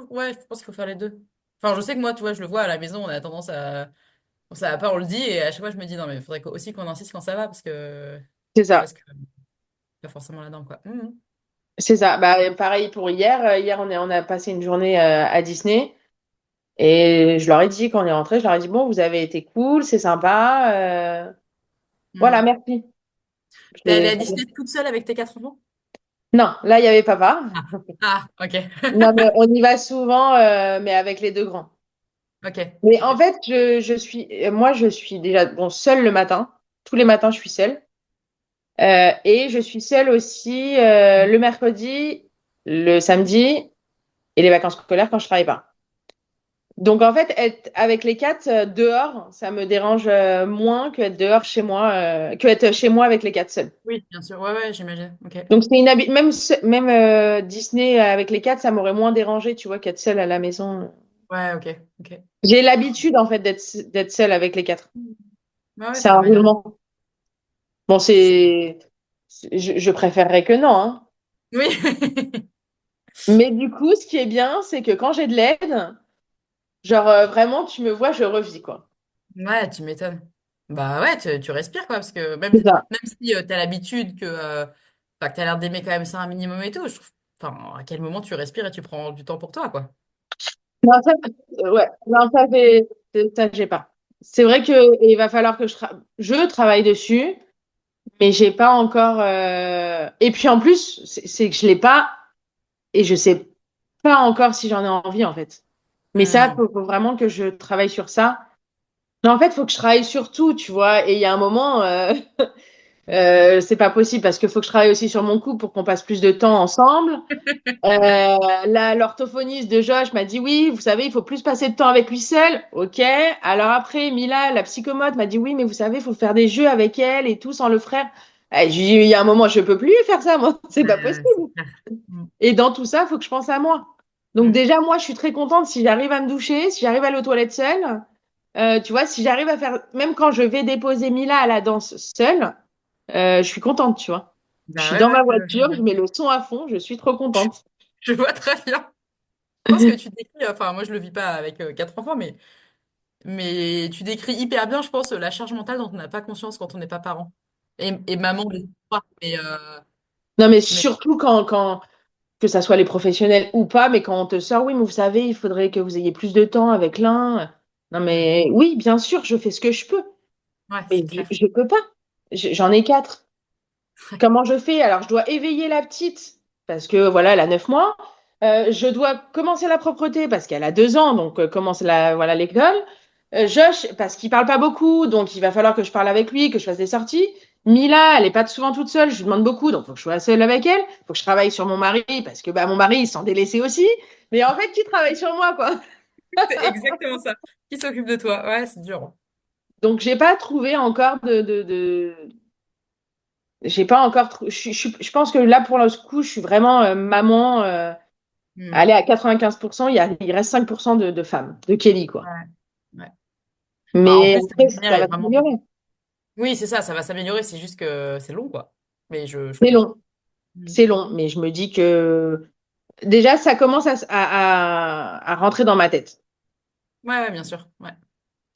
ouais, je pense qu'il faut faire les deux. Enfin, je sais que moi, tu vois, je le vois à la maison, on a tendance à, quand ça va pas, on le dit, et à chaque fois, je me dis, non, mais il faudrait aussi qu'on insiste quand ça va, C'est ça. parce que, pas forcément là-dedans, quoi. C'est ça. Bah, pareil pour hier. Hier, on a passé une journée à Disney. Et je leur ai dit, quand on est rentré, je leur ai dit, bon, vous avez été cool, c'est sympa. Voilà, Mhm. merci. T'es allée à Disney toute seule avec tes quatre enfants? Non, là, il y avait papa. Ah, ah, ok. Non, mais on y va souvent, mais avec les deux grands. Ok, Mais en ok. fait, moi, je suis déjà bon, seule le matin. Tous les matins, je suis seule. Et je suis seule aussi le mercredi, le samedi et les vacances scolaires quand je travaille pas. Donc en fait, être avec les quatre dehors, ça me dérange moins que être dehors chez moi, que être chez moi avec les quatre seuls. Oui, bien sûr. Ouais, ouais, j'imagine. Ok. Donc c'est même Disney avec les quatre, ça m'aurait moins dérangé, tu vois, qu'être seule à la maison. Ouais, ok, ok. J'ai l'habitude en fait d'être seule avec les quatre. Ouais, ouais, C'est c'est la un manière. roulement. Bon, c'est- je préférerais que non, hein. Oui. Mais du coup, ce qui est bien, c'est que quand j'ai de l'aide, genre vraiment, tu me vois, je revis quoi. Ouais, tu m'étonnes. Bah ouais, tu respires, quoi, parce que C'est ça. même si t'as l'habitude enfin, que t'as l'air d'aimer quand même ça un minimum et tout, je trouve, enfin, à quel moment tu respires et tu prends du temps pour toi, quoi. Non, ça, ouais. Non, ça fait. Ça, j'ai pas. C'est vrai que il va falloir que je travaille dessus, mais j'ai pas encore. Et puis en plus, c'est que je l'ai pas et je sais pas encore si j'en ai envie en fait. Mais ça, Hmm. faut vraiment que je travaille sur ça. Non, en fait, faut que je travaille sur tout, tu vois. Et il y a un moment, c'est pas possible parce qu'il faut que je travaille aussi sur mon couple pour qu'on passe plus de temps ensemble. L'orthophoniste de Josh m'a dit oui, vous savez, il faut plus passer de temps avec lui seul. Ok. Alors après, Mila, la psychomote, m'a dit oui, mais vous savez, il faut faire des jeux avec elle et tout sans le frère. J'ai dit, il y a un moment, je peux plus faire ça, moi. C'est pas possible. C'est clair. Hmm. Et dans tout ça, il faut que je pense à moi. Donc Hmm. déjà, moi, je suis très contente si j'arrive à me doucher, si j'arrive à aller aux toilettes seule. Tu vois, si j'arrive à faire, même quand je vais déposer Mila à la danse seule, je suis contente, tu vois. Je Bah suis ouais, dans ouais, ma voiture, je mets le son à fond, je suis trop contente. je vois très bien. Je pense que tu décris, enfin moi je le vis pas avec 4 enfants, mais tu décris hyper bien, je pense, la charge mentale dont on n'a pas conscience quand on n'est pas parent. Et maman, je sais pas, Non, mais mais surtout que ça soit les professionnels ou pas, mais quand on te sort, oui, mais vous savez, il faudrait que vous ayez plus de temps avec l'un. Non, hmm. mais oui, bien sûr, je fais ce que je peux, Ouais, mais c'est clair. je peux pas. J'en ai quatre. Comment je fais? Alors, je dois éveiller la petite parce que voilà, elle a 9 mois. Je dois commencer la propreté parce qu'elle a 2 ans, donc commence voilà l'école. Josh, parce qu'il parle pas beaucoup, donc il va falloir que je parle avec lui, que je fasse des sorties. Mila, elle est pas souvent toute seule, je lui demande beaucoup, donc faut que je sois seule avec elle. Faut que je travaille sur mon mari parce que bah mon mari il s'en délaissé aussi. Mais en fait, qui travaille sur moi quoi? C'est exactement ça. Qui s'occupe de toi? Ouais, c'est dur. Donc j'ai pas trouvé encore j'ai pas encore je pense que là pour le coup, je suis vraiment maman. Hmm. Allez, à 95%, il reste 5% de femmes, de Kelly, quoi. Ouais, ouais. Bah, en Mais plus, ta après, dernière ça est va vraiment. s'améliorer. Oui, c'est ça va s'améliorer, c'est juste que c'est long, quoi. Mais je C'est comprends. long, Hmm. c'est long, mais je me dis que déjà, ça commence à rentrer dans ma tête. Ouais, ouais, bien sûr. Ouais.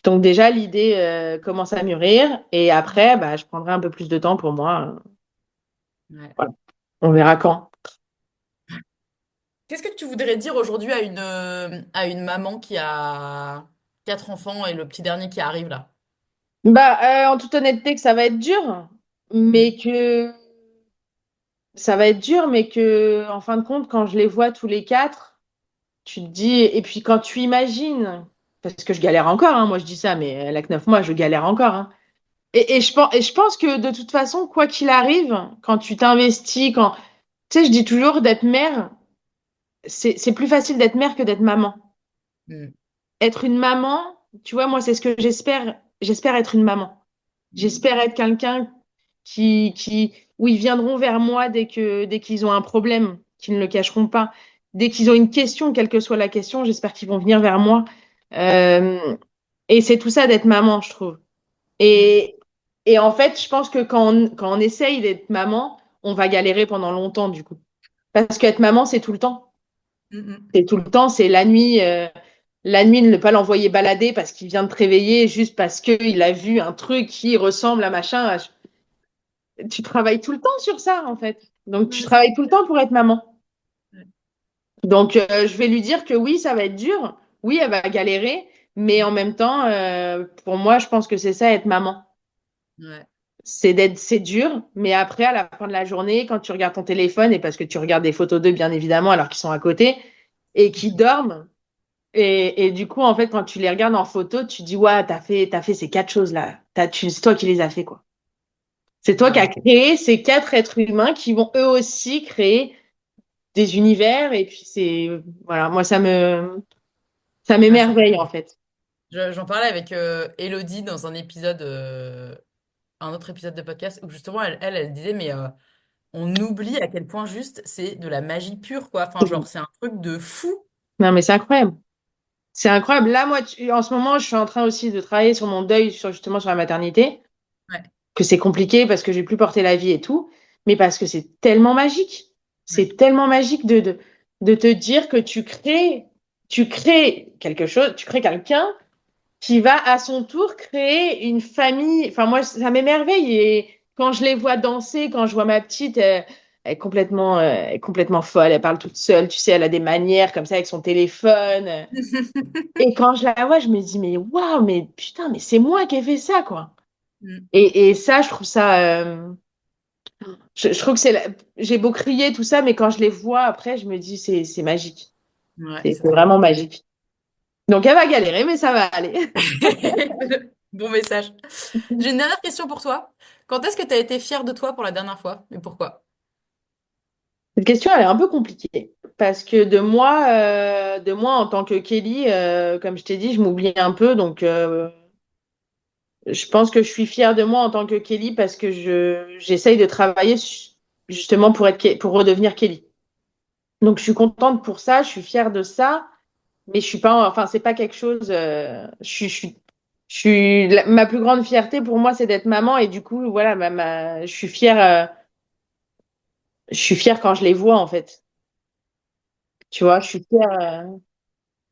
Donc déjà, l'idée commence à mûrir et après, bah, je prendrai un peu plus de temps pour moi. Ouais. Voilà. On verra quand. Qu'est-ce que tu voudrais dire aujourd'hui à une maman qui a 4 enfants et le petit dernier qui arrive là? Bah, en toute honnêteté, que ça va être dur, Hmm. mais que ça va être dur, mais que en fin de compte, quand je les vois tous les quatre, tu te dis, et puis quand tu imagines, parce que je galère encore, hein, moi je dis ça, mais elle a que 9 mois, je galère encore. Hein. Et je pense que de toute façon, quoi qu'il arrive, quand tu t'investis, tu sais, je dis toujours d'être mère, c'est plus facile d'être mère que d'être maman. Hmm. Être une maman, tu vois, moi c'est ce que j'espère être une maman. Hmm. J'espère être quelqu'un où ils viendront vers moi dès qu'ils ont un problème, qu'ils ne le cacheront pas. Dès qu'ils ont une question, quelle que soit la question, j'espère qu'ils vont venir vers moi. Euh, et c'est tout ça d'être maman, je trouve. Hmm. Et, et en fait, je pense que quand on essaye d'être maman, on va galérer pendant longtemps, du coup. Parce qu'être maman, c'est tout le temps. Hmm. Hmm. C'est tout le temps, c'est la nuit, ne pas l'envoyer balader parce qu'il vient de te réveiller juste parce qu'il a vu un truc qui ressemble à machin. Tu travailles tout le temps sur ça, en fait. Donc, tu Ouais, c'est travailles tout le temps pour être maman. ouais. Donc, je vais lui dire que oui, ça va être dur. Oui, elle va galérer. Mais en même temps, pour moi, je pense que c'est ça, être maman. Ouais. C'est dur, mais après, à la fin de la journée, quand tu regardes ton téléphone, et parce que tu regardes des photos d'eux, bien évidemment, alors qu'ils sont à côté, et qu'ils dorment, et du coup, en fait, quand tu les regardes en photo, tu dis, ouais, t'as fait ces quatre choses-là. C'est toi qui les as fait, quoi. C'est toi qui as Ouais. créé ces quatre êtres humains qui vont eux aussi créer des univers, et puis voilà, moi, ça Ah, c'est m'émerveille, en fait. J'en parlais avec Elodie dans un autre épisode de podcast où justement elle disait mais on oublie à quel point juste c'est de la magie pure quoi. Enfin genre c'est un truc de fou. Non, mais c'est incroyable. C'est incroyable. Là, moi, en ce moment, je suis en train aussi de travailler sur mon deuil, justement sur la maternité, Ouais, que c'est compliqué parce que j'ai plus porté la vie et tout, mais parce que c'est tellement magique. ouais, C'est tellement magique de te dire que tu crées quelque chose, tu crées quelqu'un qui va à son tour créer une famille. Enfin, moi, ça m'émerveille. Et quand je les vois danser, quand je vois ma petite, elle est complètement folle. Elle parle toute seule. Tu sais, elle a des manières comme ça avec son téléphone. Et quand je la vois, je me dis, mais waouh, mais putain, mais c'est moi qui ai fait ça, quoi. Mm. Et ça, je trouve ça. Je trouve que j'ai beau crier tout ça, mais quand je les vois après, je me dis, c'est magique. Ouais, C'est c'est trop vraiment beau. magique. Donc, elle va galérer, mais ça va aller. Bon message. J'ai une dernière question pour toi. Quand est-ce que tu as été fière de toi pour la dernière fois et pourquoi? Cette question, elle est un peu compliquée parce que de moi en tant que Kelly, comme je t'ai dit, je m'oublie un peu. Donc, je pense que je suis fière de moi en tant que Kelly parce que j'essaye de travailler justement pour redevenir Kelly. Donc, je suis contente pour ça, je suis fière de ça, mais je suis pas, enfin, c'est pas quelque chose. Ma plus grande fierté pour moi, c'est d'être maman et du coup, voilà, je suis fière quand je les vois en fait. Tu vois, je suis fière.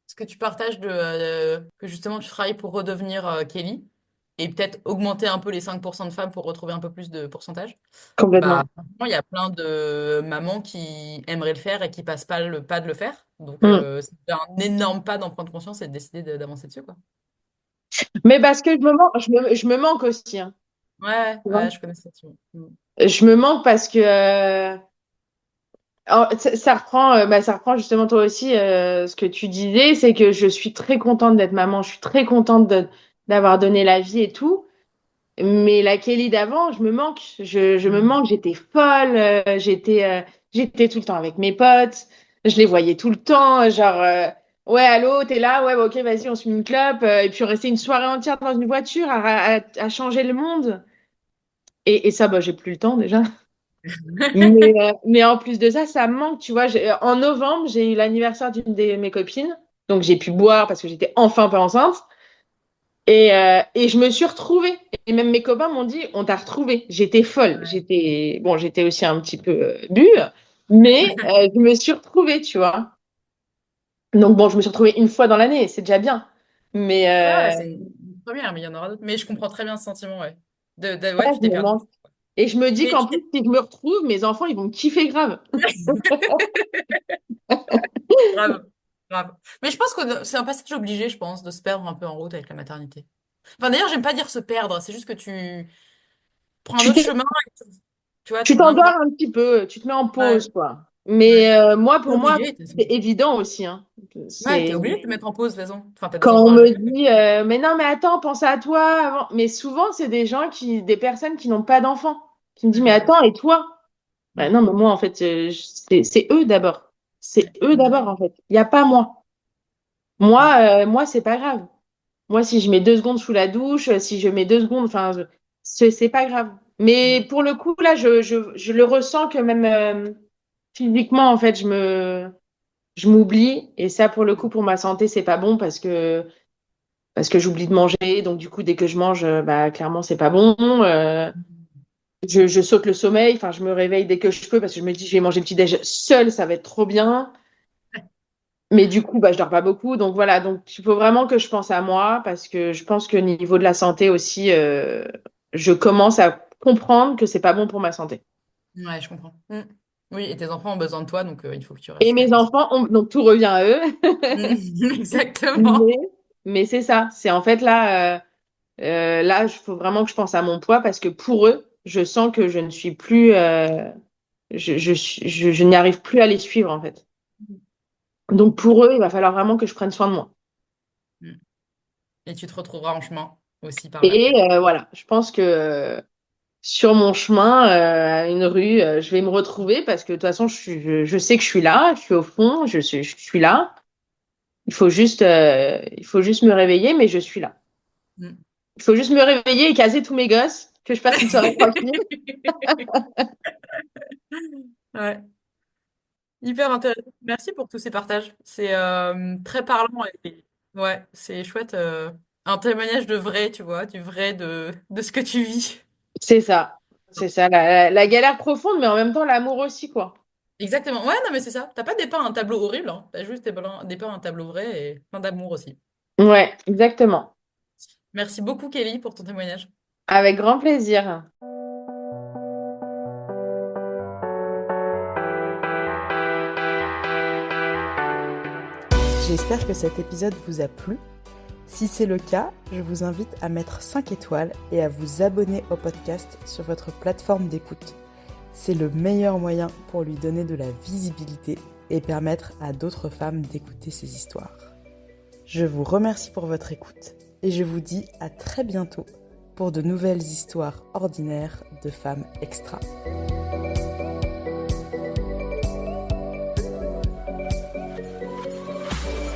Est-ce que tu partages que justement tu travailles pour redevenir Kelly et peut-être augmenter un peu les 5% de femmes pour retrouver un peu plus de pourcentage? Bah, Complètement. franchement, il y a plein de mamans qui aimeraient le faire et qui passent pas le pas de le faire. Donc, Mm. c'est un énorme pas d'en prendre conscience et de décider d'avancer dessus, quoi. Mais parce que je me manque aussi, hein, Ouais, tu vois. ouais, je connais cette situation. Mm. Je me manque parce que ça reprend justement toi aussi ce que tu disais, c'est que je suis très contente d'être maman, je suis très contente d'avoir donné la vie et tout. Mais la Kelly d'avant, je me manque. Je me Mm. manque. J'étais folle. J'étais tout le temps avec mes potes. Je les voyais tout le temps. Genre, ouais, allô, t'es là? Ouais, bah, ok, vas-y, on se met une clope. Et puis, on restait une soirée entière dans une voiture à changer le monde. Et ça, bah, j'ai plus le temps déjà. Mais en plus de ça, ça me manque. Tu vois, en novembre, j'ai eu l'anniversaire d'une de mes copines. Donc, j'ai pu boire parce que j'étais enfin pas enceinte. Et je me suis retrouvée. Et même mes copains m'ont dit, on t'a retrouvée. J'étais folle. J'étais aussi un petit peu bue, mais je me suis retrouvée, tu vois. Donc bon, je me suis retrouvée une fois dans l'année, c'est déjà bien. Mais Ouais, c'est une première, mais il y en aura d'autres. Mais je comprends très bien ce sentiment, ouais. Ouais, ouais, tu je t'es me perdu. manque. Et je me dis Mais qu'en tu plus, si je me retrouve, mes enfants, ils vont me kiffer grave. Grave, grave. Mais je pense que c'est un passage obligé, je pense, de se perdre un peu en route avec la maternité. Enfin, d'ailleurs, j'aime pas dire se perdre, c'est juste que tu prends un Tu autre t'es- chemin, et tu vois, tu t'es moins t'endors grand. un petit peu, tu te mets en Ouais, pause, quoi. ouais. Mais T'es pour moi, obligé, de toute façon. c'est évident aussi, hein. Ouais, t'es C'est obligé de te mettre en pause, de toute façon. Enfin, t'as des Quand on enfants à me gérer. dit, mais non, mais attends, pense à toi avant. Mais souvent, c'est des personnes qui n'ont pas d'enfants, qui me disent, mais C'est ça. attends, et toi? Ben Mm. non, mais moi, en fait, c'est eux d'abord. C'est Ouais. eux Mm. d'abord, en fait. Il n'y a pas moi. Ouais. Moi, c'est pas grave. Moi, si je mets 2 secondes sous la douche, si je mets 2 secondes, enfin, c'est pas grave. Mais Mm. pour le coup, là, je le ressens que même physiquement, en fait, je m'oublie. Et ça, pour le coup, pour ma santé, c'est pas bon parce que j'oublie de manger. Donc, du coup, dès que je mange, bah, clairement, c'est pas bon. Je saute le sommeil. Enfin, je me réveille dès que je peux parce que je me dis, je vais manger le petit-déj seul, ça va être trop bien. Mais du coup, bah, je dors pas beaucoup. Donc, voilà. Donc, il faut vraiment que je pense à moi parce que je pense que au niveau de la santé aussi, je commence à comprendre que c'est pas bon pour ma santé. Ouais, je comprends. Mm. Oui, et tes enfants ont besoin de toi, donc il faut que tu Et restes quand mes même. enfants, donc tout revient à eux. Mm. Mais, Exactement. mais c'est ça. C'est en fait là. Là, il faut vraiment que je pense à mon poids parce que pour eux, je sens que je ne suis plus, je n'y arrive plus à les suivre en fait. Donc pour eux, il va falloir vraiment que je prenne soin de moi. Mm. Et tu te retrouveras en chemin aussi par là, Et peut-être. voilà, je pense que sur mon chemin, à une rue, je vais me retrouver parce que de toute façon, je sais que je suis là, je suis au fond, je suis là. Il faut juste me réveiller, mais je suis là. Mm. Il faut juste me réveiller et caser tous mes gosses, que je passe une soirée tranquille. Ouais. Hyper intéressant. Merci pour tous ces partages. C'est très parlant et ouais, c'est chouette. Un témoignage de vrai, tu vois, du vrai de ce que tu vis. C'est ça. C'est ça, la galère profonde, mais en même temps l'amour aussi, quoi. Exactement. Ouais, non, mais c'est ça. T'as pas dépeint un tableau horrible, hein. T'as juste dépeint un tableau vrai et plein d'amour aussi. Ouais, exactement. Merci beaucoup, Kelly, pour ton témoignage. Avec grand plaisir. J'espère que cet épisode vous a plu. Si c'est le cas, je vous invite à mettre 5 étoiles et à vous abonner au podcast sur votre plateforme d'écoute. C'est le meilleur moyen pour lui donner de la visibilité et permettre à d'autres femmes d'écouter ces histoires. Je vous remercie pour votre écoute et je vous dis à très bientôt pour de nouvelles histoires ordinaires de femmes extra.